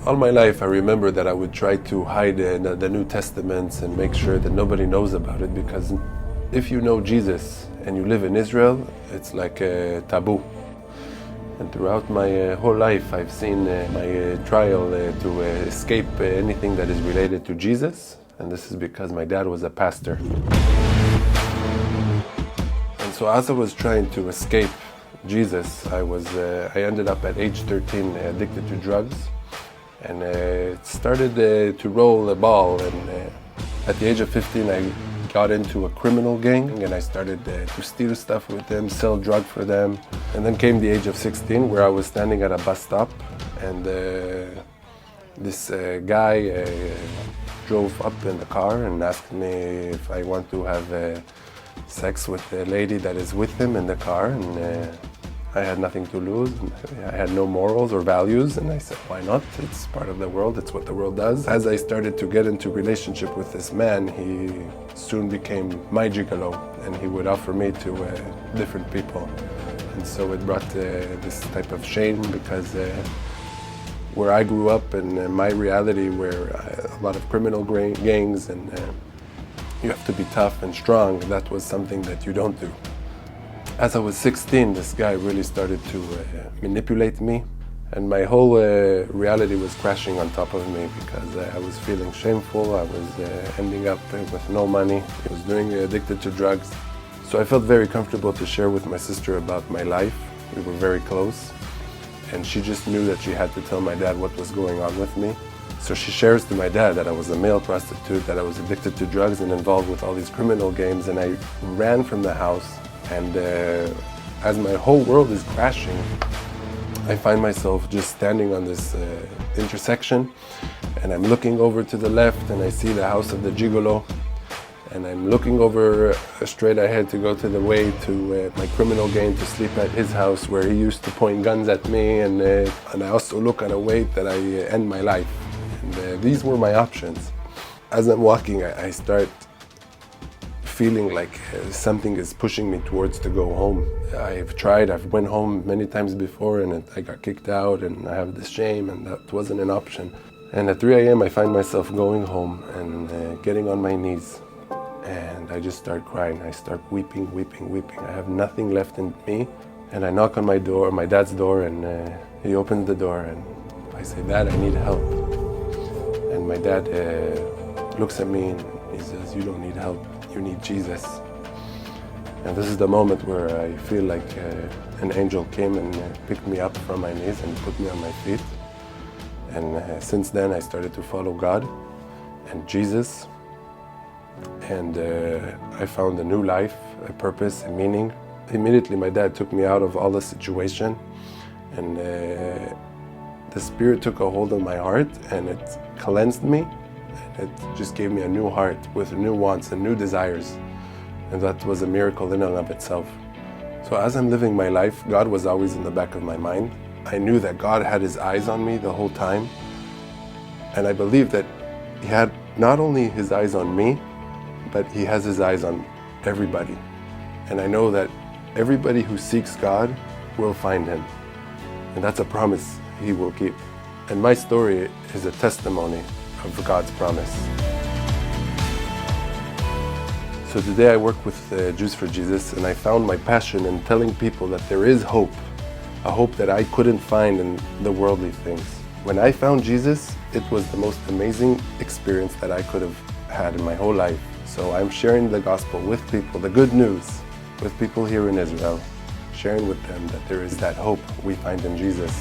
All my life I remember that I would try to hide the New Testaments and make sure that nobody knows about it, because if you know Jesus and you live in Israel, it's like a taboo. And throughout my whole life I've seen my trial to escape anything that is related to Jesus, and this is because my dad was a pastor. And so as I was trying to escape Jesus, I ended up at age 13 addicted to drugs. And it started to roll a ball, and at the age of 15 I got into a criminal gang, and I started to steal stuff with them, sell drugs for them. And then came the age of 16, where I was standing at a bus stop, and this guy drove up in the car and asked me if I want to have sex with the lady that is with him in the car. And I had nothing to lose. I had no morals or values, and I said, why not? It's part of the world, it's what the world does. As I started to get into relationship with this man, he soon became my gigolo, and he would offer me to different people. And so it brought this type of shame, because where I grew up and my reality were a lot of criminal gangs, and you have to be tough and strong, that was something that you don't do. As I was 16, this guy really started to manipulate me, and my whole reality was crashing on top of me, because I was feeling shameful. I was ending up with no money. I was addicted to drugs. So I felt very comfortable to share with my sister about my life. We were very close, and she just knew that she had to tell my dad what was going on with me. So she shares to my dad that I was a male prostitute, that I was addicted to drugs and involved with all these criminal games, and I ran from the house. And as my whole world is crashing, I find myself just standing on this intersection, and I'm looking over to the left, and I see the house of the gigolo, and I'm looking over straight ahead to go to the way to my criminal gang, to sleep at his house, where he used to point guns at me, and I also look on a way that I end my life. And these were my options. As I'm walking, I start feeling like something is pushing me towards to go home. I've went home many times before, and I got kicked out, and I have this shame, and that wasn't an option. And at 3 a.m. I find myself going home and getting on my knees, and I just start crying. I start weeping. I have nothing left in me, and I knock on my dad's door, and he opens the door, and I say, "Dad, I need help." And my dad looks at me and he says, "You don't need help. You need Jesus." And this is the moment where I feel like an angel came and picked me up from my knees and put me on my feet. And since then I started to follow God and Jesus, and I found a new life, a purpose, a meaning. Immediately my dad took me out of all the situation, and the Spirit took a hold of my heart, and it cleansed me. It just gave me a new heart with new wants and new desires. And that was a miracle in and of itself. So as I'm living my life, God was always in the back of my mind. I knew that God had his eyes on me the whole time. And I believe that he had not only his eyes on me, but he has his eyes on everybody. And I know that everybody who seeks God will find him. And that's a promise he will keep. And my story is a testimony of God's promise. So today I work with Jews for Jesus, and I found my passion in telling people that there is hope, a hope that I couldn't find in the worldly things. When I found Jesus, it was the most amazing experience that I could have had in my whole life. So I'm sharing the gospel with people, the good news, with people here in Israel, sharing with them that there is that hope we find in Jesus.